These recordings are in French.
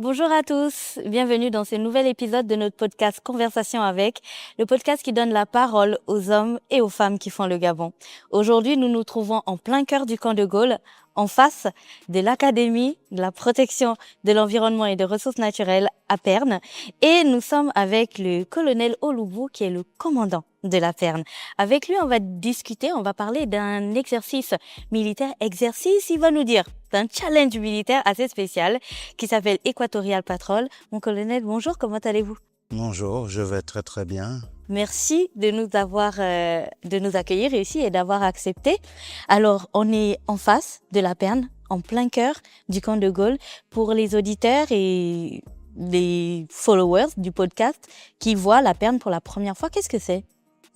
Bonjour à tous, bienvenue dans ce nouvel épisode de notre podcast Conversation avec, le podcast qui donne la parole aux hommes et aux femmes qui font le Gabon. Aujourd'hui, nous nous trouvons en plein cœur du camp de Gaulle, en face de l'Académie de la protection de l'environnement et des ressources naturelles à Perne. Et nous sommes avec le colonel Oloubou, qui est le commandant de la Perne. Avec lui, on va discuter, on va parler d'un exercice militaire. Il va nous dire d'un challenge militaire assez spécial qui s'appelle Equatorial Patrol. Mon colonel, bonjour, comment allez-vous? Bonjour, je vais très très bien. Merci de nous accueillir ici et d'avoir accepté. Alors, on est en face de la Perne, en plein cœur du camp de Gaulle. Pour les auditeurs et les followers du podcast qui voient la Perne pour la première fois, qu'est-ce que c'est?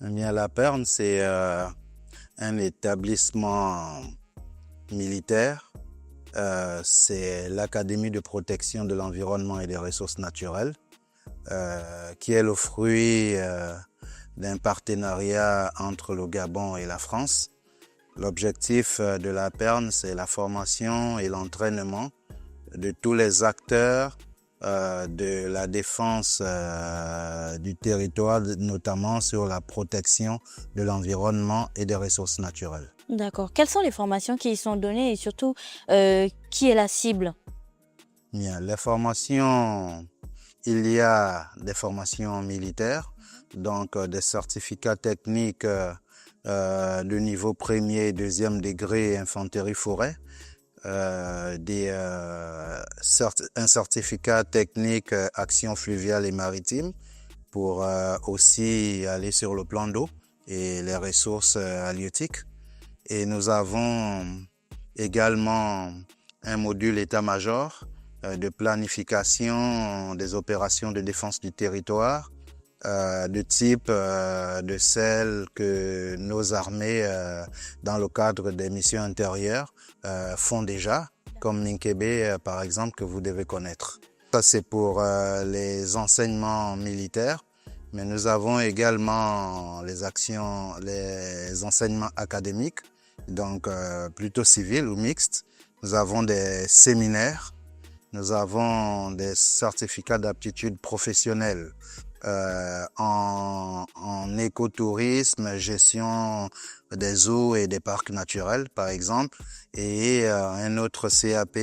Eh bien, la Perne, c'est un établissement militaire. C'est l'Académie de protection de l'environnement et des ressources naturelles, qui est le fruit d'un partenariat entre le Gabon et la France. L'objectif de la Perne, c'est la formation et l'entraînement de tous les acteurs de la défense du territoire, notamment sur la protection de l'environnement et des ressources naturelles. D'accord. Quelles sont les formations qui y sont données et surtout, qui est la cible? Bien, les formations, il y a des formations militaires, donc des certificats techniques de niveau premier et deuxième degré infanterie-forêt, un certificat technique action fluviale et maritime pour aussi aller sur le plan d'eau et les ressources halieutiques. Et nous avons également un module état-major de planification des opérations de défense du territoire, de type de celles que nos armées, dans le cadre des missions intérieures, font déjà, comme Ninkébé, par exemple, que vous devez connaître. Ça, c'est pour les enseignements militaires, mais nous avons également les enseignements académiques, donc plutôt civils ou mixtes. Nous avons des séminaires, nous avons des certificats d'aptitude professionnelle en écotourisme, gestion des eaux et des parcs naturels, par exemple, et un autre CAP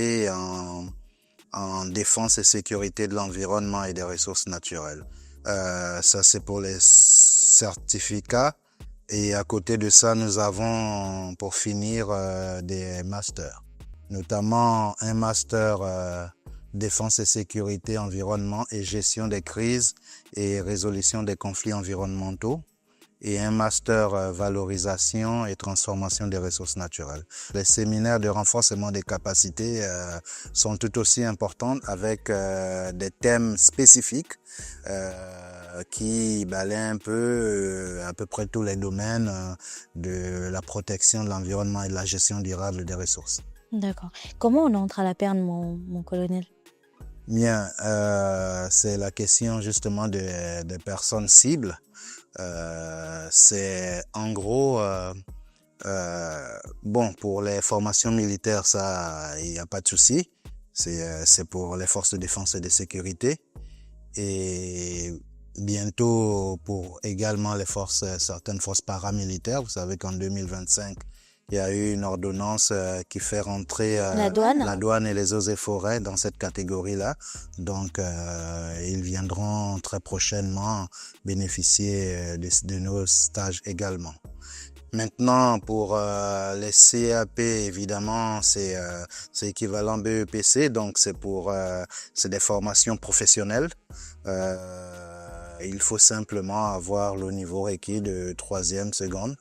en défense et sécurité de l'environnement et des ressources naturelles. Ça, c'est pour les certificats. Et à côté de ça, nous avons, pour finir, des masters, notamment un master défense et sécurité, environnement et gestion des crises et résolution des conflits environnementaux, et un master valorisation et transformation des ressources naturelles. Les séminaires de renforcement des capacités sont tout aussi importants, avec des thèmes spécifiques qui balayent un peu à peu près tous les domaines de la protection de l'environnement et de la gestion durable des ressources. D'accord. Comment on entre à la Perne, mon colonel? Bien, c'est la question justement des personnes cibles. C'est en gros, bon, pour les formations militaires, ça, il n'y a pas de souci. C'est pour les forces de défense et de sécurité. Et bientôt pour également certaines forces paramilitaires. Vous savez qu'en 2025, il y a eu une ordonnance qui fait rentrer La douane et les eaux et forêts dans cette catégorie-là. Donc, ils viendront très prochainement bénéficier de nos stages également. Maintenant, pour les CAP, évidemment, c'est équivalent BEPC, donc c'est des formations professionnelles. Il faut simplement avoir le niveau requis de 3e, seconde,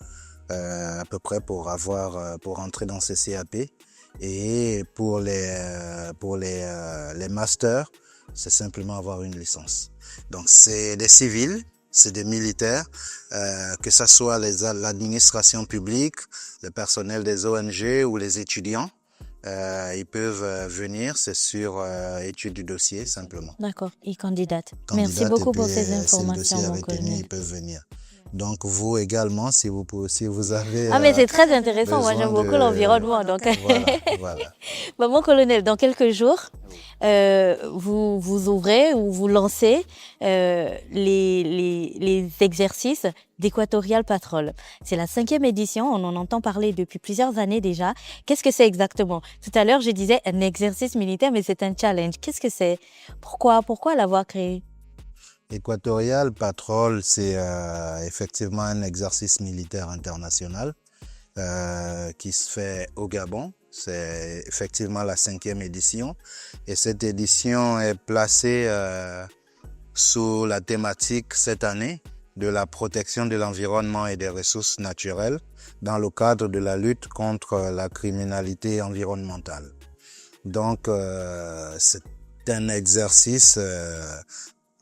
à peu près pour entrer dans ces CAP. Et pour les masters, c'est simplement avoir une licence. Donc c'est des civils, c'est des militaires, que ce soit l'administration publique, le personnel des ONG ou les étudiants. Ils peuvent venir, c'est sur étude du dossier simplement. D'accord, ils candidatent. Merci beaucoup pour ces informations, si le dossier est mon retenu, colonel. ils peuvent venir. Donc vous également, si vous avez Ah mais c'est très intéressant, moi j'aime besoin beaucoup l'environnement. Donc, voilà. Bah, mon colonel, dans quelques jours, vous ouvrez ou vous lancez les exercices d'Equatorial Patrol. C'est la 5e édition, on en entend parler depuis plusieurs années déjà. Qu'est-ce que c'est exactement? Tout à l'heure, je disais un exercice militaire, mais c'est un challenge. Qu'est-ce que c'est? Pourquoi l'avoir créé? Equatorial Patrol, c'est effectivement un exercice militaire international qui se fait au Gabon. C'est effectivement la 5e édition. Et cette édition est placée sous la thématique cette année de la protection de l'environnement et des ressources naturelles dans le cadre de la lutte contre la criminalité environnementale. Donc, c'est un exercice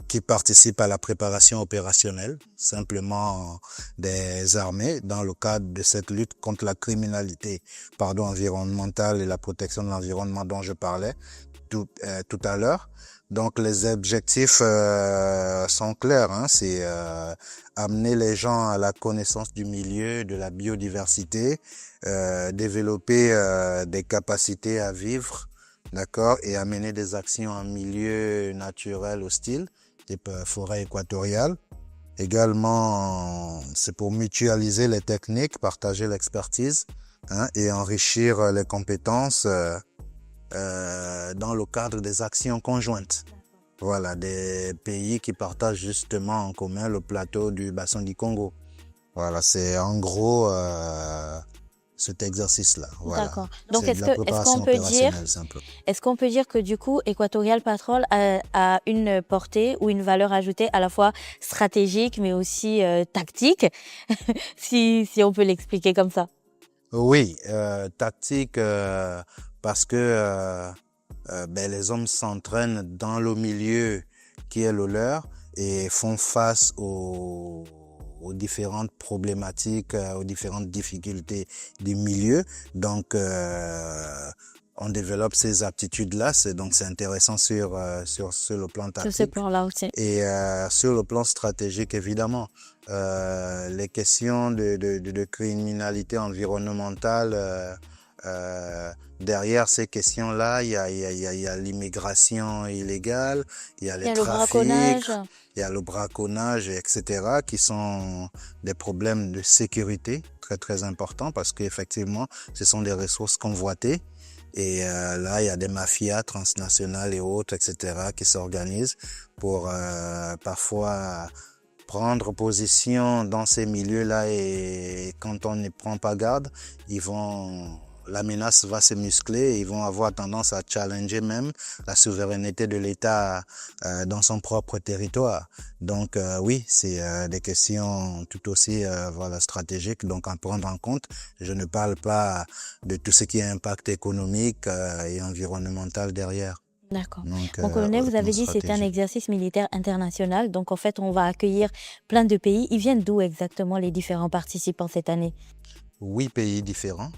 qui participe à la préparation opérationnelle, simplement des armées, dans le cadre de cette lutte contre la criminalité environnementale et la protection de l'environnement dont je parlais tout à l'heure. Donc les objectifs sont clairs, hein, c'est amener les gens à la connaissance du milieu, de la biodiversité, développer des capacités à vivre, d'accord, et amener des actions en milieu naturel hostile, type forêt équatoriale. Également, c'est pour mutualiser les techniques, partager l'expertise, hein, et enrichir les compétences dans le cadre des actions conjointes. Voilà, des pays qui partagent justement en commun le plateau du bassin du Congo. Voilà, c'est en gros cet exercice-là. Voilà. D'accord. Donc, C'est de la préparation opérationnelle, simple. est-ce qu'on peut dire que du coup, Equatorial Patrol a une portée ou une valeur ajoutée à la fois stratégique, mais aussi tactique, si on peut l'expliquer comme ça? Oui, tactique parce que les hommes s'entraînent dans le milieu qui est le leur et font face aux différentes problématiques, aux différentes difficultés du milieu. Donc, on développe ces aptitudes-là. Donc, c'est intéressant sur le plan tactique. Sur ce plan-là aussi. Et sur le plan stratégique, évidemment, les questions de criminalité environnementale, derrière ces questions-là, il y a l'immigration illégale, il y a les trafics, il y a le braconnage, etc., qui sont des problèmes de sécurité très, très importants parce qu'effectivement, ce sont des ressources convoitées. Et là, il y a des mafias transnationales et autres, etc., qui s'organisent pour parfois prendre position dans ces milieux-là. Et quand on ne prend pas garde, la menace va se muscler et ils vont avoir tendance à challenger même la souveraineté de l'État dans son propre territoire. Donc oui, c'est des questions tout aussi stratégiques, donc à prendre en compte. Je ne parle pas de tout ce qui est impact économique et environnemental derrière. D'accord. Mon colonel, vous avez dit que c'est un exercice militaire international. Donc, en fait, on va accueillir plein de pays. Ils viennent d'où exactement les différents participants cette année? 8 pays différents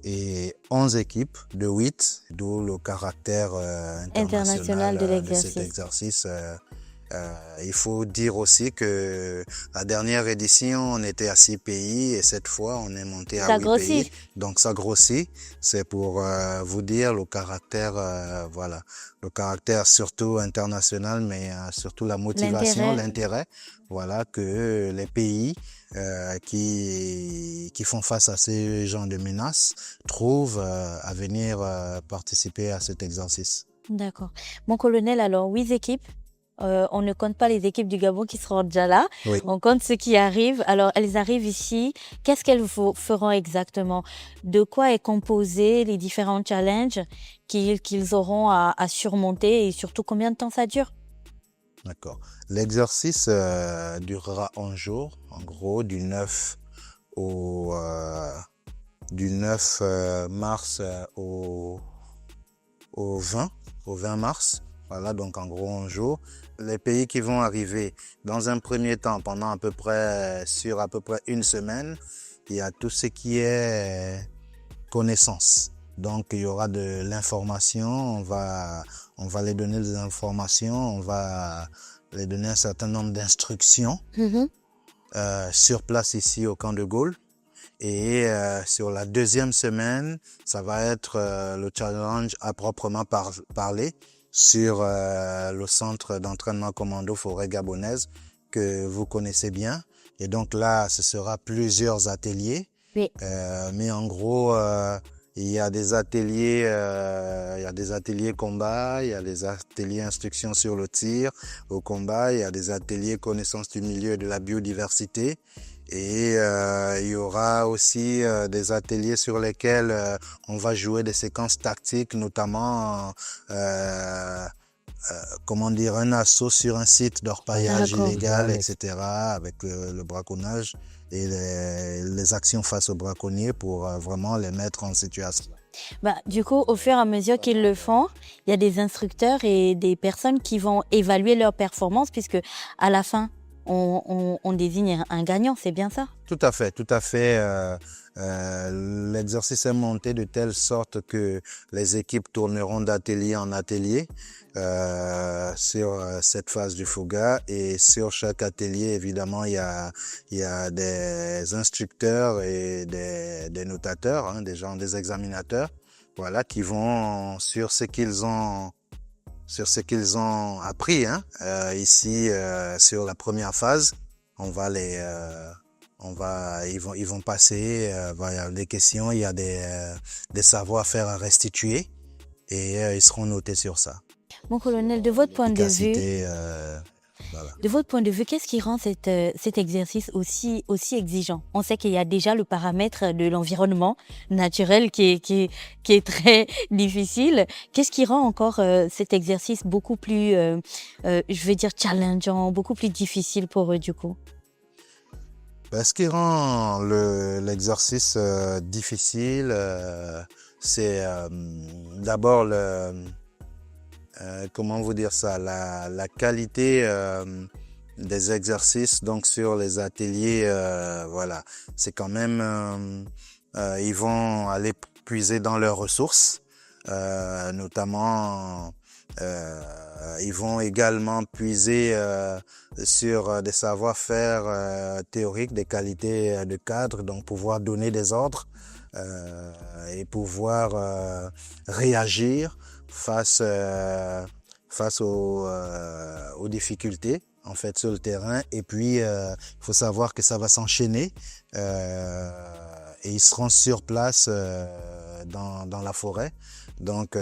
et 11 équipes de 8, d'où le caractère international de cet exercice. Il faut dire aussi que la dernière édition, on était à 6 pays et cette fois, on est monté à 8 pays. Donc, ça grossit. C'est pour vous dire le caractère, le caractère surtout international, mais surtout la motivation, l'intérêt, que les pays qui font face à ces genres de menaces trouvent à venir participer à cet exercice. D'accord. Mon colonel, alors, 8 équipes. On ne compte pas les équipes du Gabon qui seront déjà là. Oui. On compte ceux qui arrivent. Alors, elles arrivent ici. Qu'est-ce qu'elles feront exactement? De quoi est composé les différents challenges qu'ils auront à surmonter et surtout combien de temps ça dure? D'accord. L'exercice durera 11 jours, en gros, du 9 mars au 20 mars. Voilà, donc en gros 11 jours. Les pays qui vont arriver dans un premier temps, pendant à peu près une semaine, il y a tout ce qui est connaissance. Donc il y aura de l'information, on va les donner des informations, on va les donner un certain nombre d'instructions sur place ici au camp de Gaulle. Et sur la deuxième semaine, ça va être le challenge à proprement parler sur le centre d'entraînement commando forêt gabonaise que vous connaissez bien. Et donc là, ce sera plusieurs ateliers. Oui. Mais en gros, il y a des ateliers, combat, il y a des ateliers instruction sur le tir au combat, il y a des ateliers connaissance du milieu et de la biodiversité. Et il y aura aussi des ateliers sur lesquels on va jouer des séquences tactiques, notamment un assaut sur un site d'orpaillage illégal, etc., avec le braconnage et les actions face aux braconniers pour vraiment les mettre en situation. Du coup, au fur et à mesure qu'ils le font, il y a des instructeurs et des personnes qui vont évaluer leur performance, puisque à la fin, on désigne un gagnant, c'est bien ça? Tout à fait, tout à fait. L'exercice est monté de telle sorte que les équipes tourneront d'atelier en atelier sur cette phase du FOGA, et sur chaque atelier, évidemment, il y a des instructeurs et des notateurs, hein, des examinateurs, voilà, qui vont sur ce qu'ils ont appris, hein. Ici, sur la première phase, ils vont passer, il y a des questions, il y a des savoir-faire à restituer, et ils seront notés sur ça. Mon colonel, de votre point de vue, voilà. de votre point de vue, qu'est-ce qui rend cet exercice aussi exigeant? On sait qu'il y a déjà le paramètre de l'environnement naturel qui est très difficile. Qu'est-ce qui rend encore cet exercice beaucoup plus, je vais dire, challengeant, beaucoup plus difficile pour eux du coup? Ce qui rend l'exercice difficile, c'est d'abord comment vous dire ça, la qualité des exercices. Donc sur les ateliers, voilà, c'est quand même, ils vont aller puiser dans leurs ressources, notamment ils vont également puiser sur des savoir-faire théoriques, des qualités de cadre, donc pouvoir donner des ordres et pouvoir réagir face aux difficultés en fait sur le terrain. Et puis il faut savoir que ça va s'enchaîner et ils seront sur place dans la forêt. Donc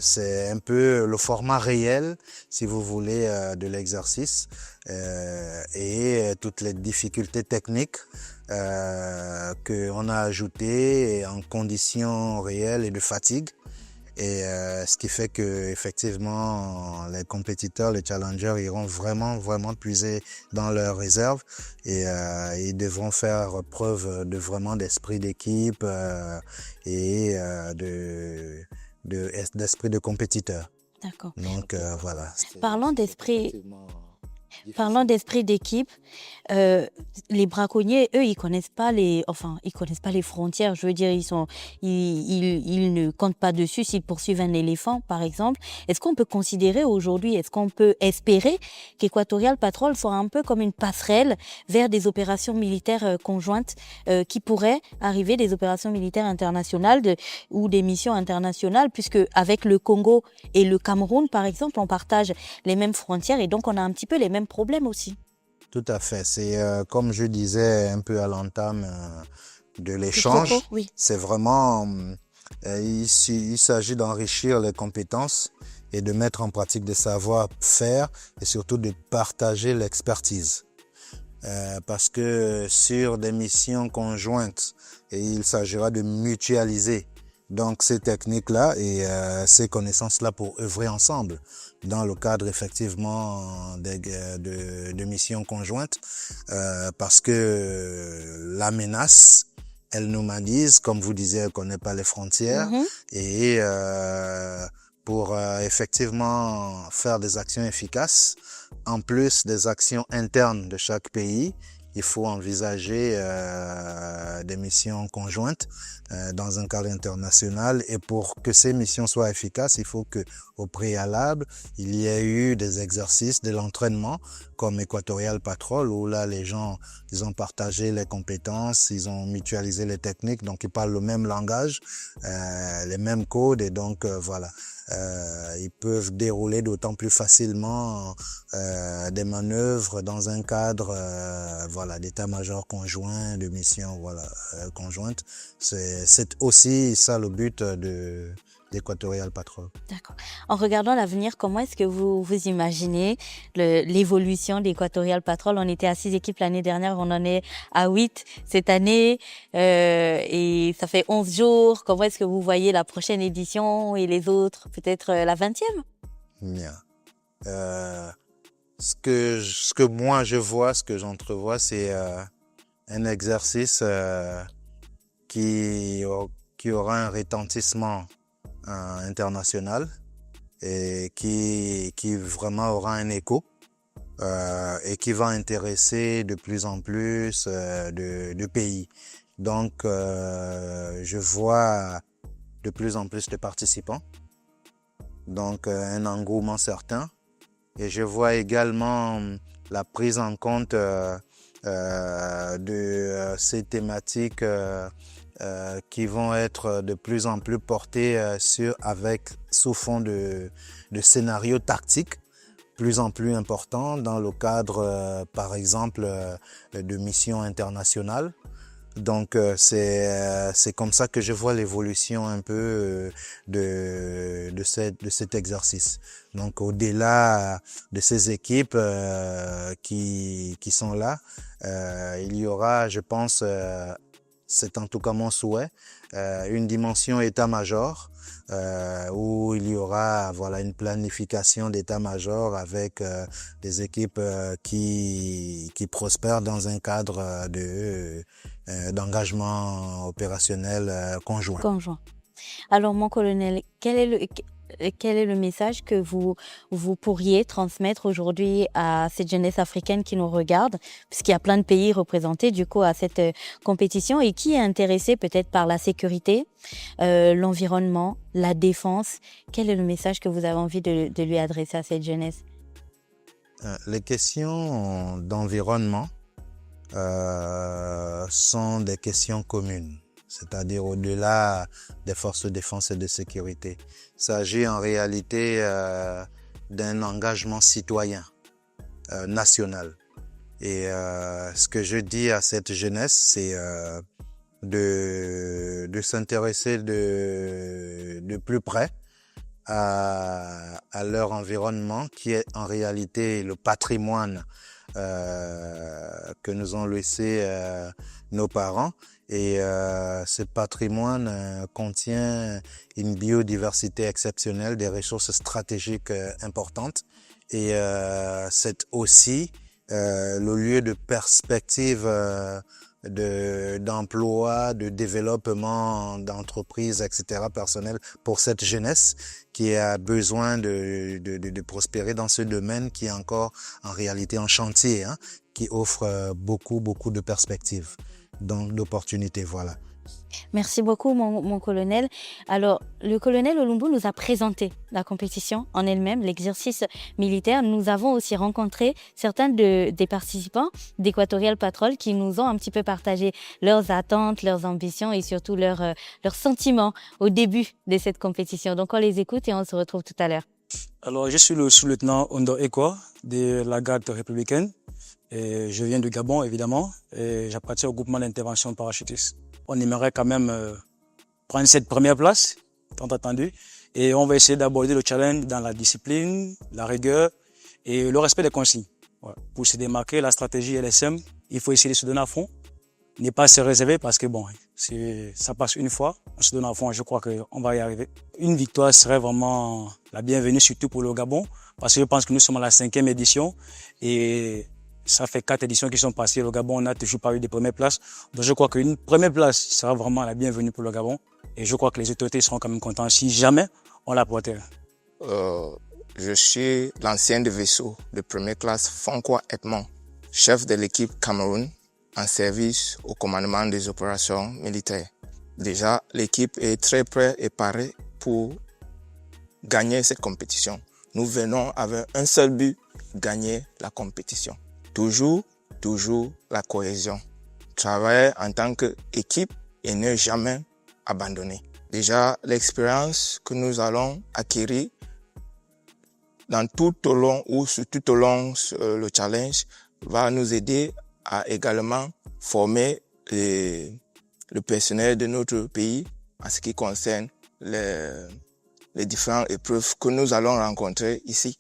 c'est un peu le format réel, si vous voulez, de l'exercice, et toutes les difficultés techniques qu'on a ajoutées en conditions réelles et de fatigue. Et ce qui fait que effectivement les compétiteurs, les challengers iront vraiment puiser dans leurs réserves, et ils devront faire preuve de vraiment d'esprit d'équipe et d'esprit de compétiteur. D'accord. Donc voilà. Parlant d'esprit d'équipe, les braconniers, eux, ils connaissent pas les frontières. Je veux dire, ils ne comptent pas dessus s'ils poursuivent un éléphant, par exemple. Est-ce qu'on peut considérer aujourd'hui, est-ce qu'on peut espérer qu'Equatorial Patrol soit un peu comme une passerelle vers des opérations militaires conjointes qui pourraient arriver, des opérations militaires internationales ou des missions internationales, puisque avec le Congo et le Cameroun, par exemple, on partage les mêmes frontières et donc on a un petit peu les mêmes problèmes aussi. Tout à fait. C'est comme je disais un peu à l'entame de l'échange, oui. C'est vraiment, il s'agit d'enrichir les compétences et de mettre en pratique des savoir-faire, et surtout de partager l'expertise. Parce que sur des missions conjointes, il s'agira de mutualiser donc ces techniques-là et ces connaissances-là pour œuvrer ensemble dans le cadre effectivement de missions conjointes, parce que la menace, elle nomadise, comme vous disiez, elle ne connaît pas les frontières. Et pour effectivement faire des actions efficaces, en plus des actions internes de chaque pays, il faut envisager des missions conjointes dans un cadre international. Et pour que ces missions soient efficaces, il faut que, au préalable, il y ait eu des exercices, de l'entraînement, comme Equatorial Patrol, où là, les gens, ils ont partagé les compétences, ils ont mutualisé les techniques, donc ils parlent le même langage, les mêmes codes, et donc voilà. Ils peuvent dérouler d'autant plus facilement des manœuvres dans un cadre voilà, d'état-major conjoint, de mission voilà, conjointe. C'est aussi ça le but d'Equatorial Patrol. D'accord. En regardant l'avenir, comment est-ce que vous imaginez l'évolution d'Equatorial Patrol? On était à 6 équipes l'année dernière, on en est à 8 cette année et ça fait 11 jours. Comment est-ce que vous voyez la prochaine édition et les autres, peut-être la 20e? Bien. Ce que moi je vois, ce que j'entrevois, c'est un exercice qui aura un retentissement international et qui vraiment aura un écho et qui va intéresser de plus en plus de pays. Donc, je vois de plus en plus de participants, donc un engouement certain. Et je vois également la prise en compte de ces thématiques qui vont être de plus en plus portées sous fond de scénarios tactiques plus en plus importants dans le cadre, par exemple, de missions internationales. Donc c'est comme ça que je vois l'évolution un peu de cet exercice. Donc au-delà de ces équipes qui sont là, il y aura, je pense, c'est en tout cas mon souhait, une dimension état-major où il y aura voilà une planification d'état-major avec des équipes qui prospèrent dans un cadre d'engagement opérationnel conjoint. Conjoint. Alors, mon colonel, quel est le message que vous pourriez transmettre aujourd'hui à cette jeunesse africaine qui nous regarde, puisqu'il y a plein de pays représentés du coup à cette compétition et qui est intéressé peut-être par la sécurité, l'environnement, la défense? Quel est le message que vous avez envie de lui adresser à cette jeunesse? Les questions d'environnement sont des questions communes, c'est-à-dire au-delà des forces de défense et de sécurité. Il s'agit en réalité d'un engagement citoyen national. Et ce que je dis à cette jeunesse, c'est de s'intéresser de plus près à leur environnement, qui est en réalité le patrimoine que nous ont laissé nos parents. Et ce patrimoine contient une biodiversité exceptionnelle, des ressources stratégiques importantes. Et c'est aussi le lieu de perspective d'emploi, de développement d'entreprises, etc., personnelles pour cette jeunesse qui a besoin de prospérer dans ce domaine qui est encore en réalité en chantier, hein, qui offre beaucoup de perspectives, donc d'opportunités, voilà. Merci beaucoup, mon colonel. Alors, le colonel Olumbu nous a présenté la compétition en elle-même, l'exercice militaire. Nous avons aussi rencontré certains des participants d'Equatorial Patrol qui nous ont un petit peu partagé leurs attentes, leurs ambitions et surtout leurs sentiments au début de cette compétition. Donc, on les écoute et on se retrouve tout à l'heure. Alors, je suis le sous-lieutenant Ondo Ekwa de la garde républicaine. Et je viens du Gabon, évidemment, et j'appartiens au groupement d'intervention parachutiste. On aimerait quand même prendre cette première place, tant attendu, et on va essayer d'aborder le challenge dans la discipline, la rigueur et le respect des consignes. Ouais. Pour se démarquer, la stratégie elle est simple, il faut essayer de se donner à fond, ne pas se réserver parce que bon, ça passe une fois, on se donne à fond, je crois qu'on va y arriver. Une victoire serait vraiment la bienvenue, surtout pour le Gabon, parce que je pense que nous sommes à la 5e édition et ça fait 4 éditions qui sont passées. Le Gabon n'a toujours pas eu de première place. Donc je crois qu'une première place sera vraiment la bienvenue pour le Gabon. Et je crois que les autorités seront quand même contents si jamais on la porte. Je suis l'ancien de vaisseau de première classe Fonkwa Edmond, chef de l'équipe Cameroun en service au commandement des opérations militaires. Déjà, l'équipe est très prête et parée pour gagner cette compétition. Nous venons avec un seul but, gagner la compétition. Toujours la cohésion. Travailler en tant qu'équipe et ne jamais abandonner. Déjà, l'expérience que nous allons acquérir tout au long le challenge va nous aider à également former le personnel de notre pays en ce qui concerne les différentes épreuves que nous allons rencontrer ici.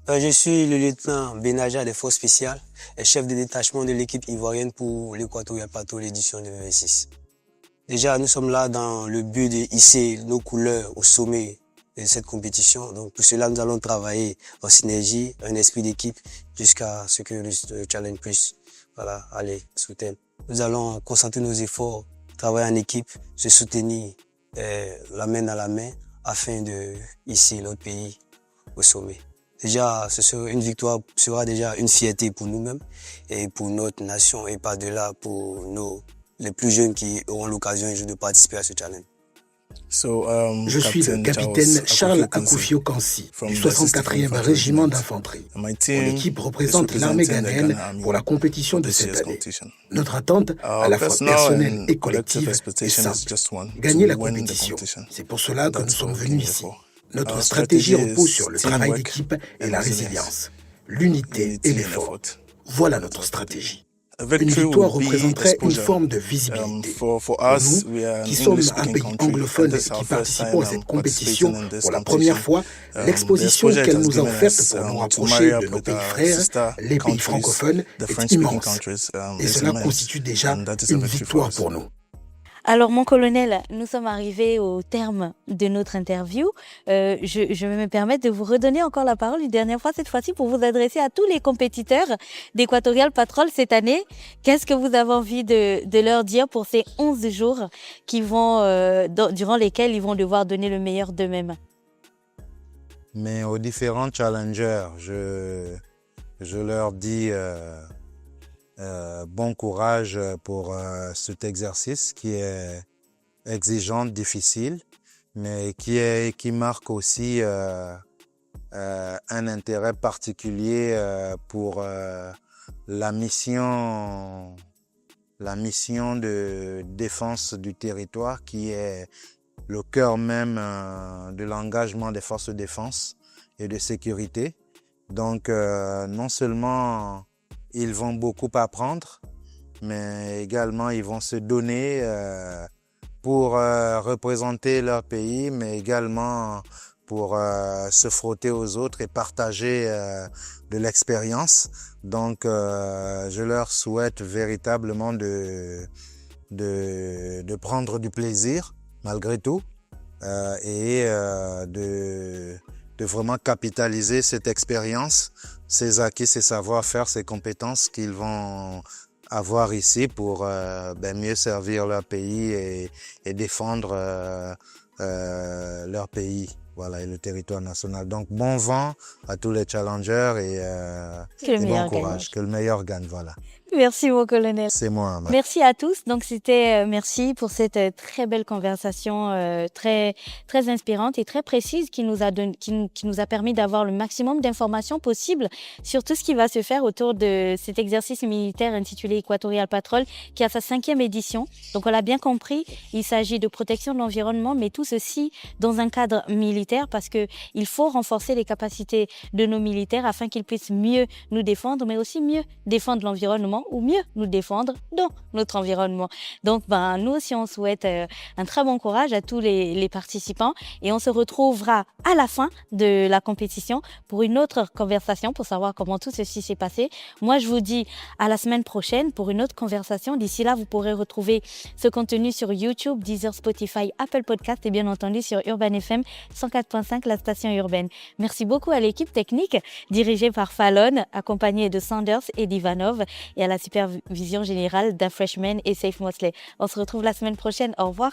Je suis le lieutenant Benaja des Forces spéciales et chef de détachement de l'équipe ivoirienne pour l'Equatorial Patrol édition 2026. Déjà, nous sommes là dans le but de hisser nos couleurs au sommet de cette compétition. Donc, pour cela, nous allons travailler en synergie, un esprit d'équipe, jusqu'à ce que le challenge puisse aller sous terme. Nous allons concentrer nos efforts, travailler en équipe, se soutenir la main dans la main afin de hisser notre pays au sommet. Déjà, une victoire sera déjà une fierté pour nous-mêmes et pour notre nation et par-delà pour les plus jeunes qui auront l'occasion un jour de participer à ce challenge. Je suis le capitaine Charles Akufio Kansi du 64e régiment d'infanterie. Mon équipe représente l'armée ghanéenne pour la compétition de cette année. Notre attente, à la fois personnelle et collective, est simple. Gagner la compétition. C'est pour cela que nous sommes venus ici. Notre stratégie repose sur le travail d'équipe et la résilience, l'unité et l'effort. Voilà notre stratégie. Une victoire représenterait une forme de visibilité. Pour nous, qui sommes un pays anglophone et qui participons à cette compétition pour la première fois, l'exposition qu'elle nous a offerte pour nous rapprocher de nos pays frères, les pays francophones, est immense. Et cela constitue déjà une victoire pour nous. Alors, mon colonel, nous sommes arrivés au terme de notre interview. Je vais me permettre de vous redonner encore la parole une dernière fois, cette fois-ci, pour vous adresser à tous les compétiteurs d'Equatorial Patrol cette année. Qu'est-ce que vous avez envie de leur dire pour ces 11 jours durant lesquels ils vont devoir donner le meilleur d'eux-mêmes? Mais aux différents challengers, je leur dis bon courage pour cet exercice qui est exigeant, difficile, mais qui marque aussi un intérêt particulier pour la mission de défense du territoire qui est le cœur même de l'engagement des forces de défense et de sécurité. Donc non seulement ils vont beaucoup apprendre, mais également ils vont se donner pour représenter leur pays, mais également pour se frotter aux autres et partager de l'expérience. Donc je leur souhaite véritablement de prendre du plaisir malgré tout et de vraiment capitaliser cette expérience, ces acquis, ces savoir-faire, ces compétences qu'ils vont avoir ici pour mieux servir leur pays et défendre leur pays, voilà, et le territoire national. Donc bon vent à tous les challengers et bon courage, que le meilleur gagne, voilà. Merci mon colonel. C'est moi. Merci à tous. Donc merci pour cette très belle conversation très très inspirante et très précise qui nous a permis d'avoir le maximum d'informations possibles sur tout ce qui va se faire autour de cet exercice militaire intitulé Equatorial Patrol qui a sa 5e édition. Donc on l'a bien compris, il s'agit de protection de l'environnement, mais tout ceci dans un cadre militaire parce que il faut renforcer les capacités de nos militaires afin qu'ils puissent mieux nous défendre, mais aussi mieux défendre l'environnement ou mieux nous défendre dans notre environnement. Donc, nous aussi, on souhaite un très bon courage à tous les participants et on se retrouvera à la fin de la compétition pour une autre conversation pour savoir comment tout ceci s'est passé. Moi, je vous dis à la semaine prochaine pour une autre conversation. D'ici là, vous pourrez retrouver ce contenu sur YouTube, Deezer, Spotify, Apple Podcast et bien entendu sur Urban FM 104.5, la station urbaine. Merci beaucoup à l'équipe technique dirigée par Fallon, accompagnée de Sanders et d'Ivanov et à la supervision générale d'Afreshman et Safe Mosley. On se retrouve la semaine prochaine. Au revoir.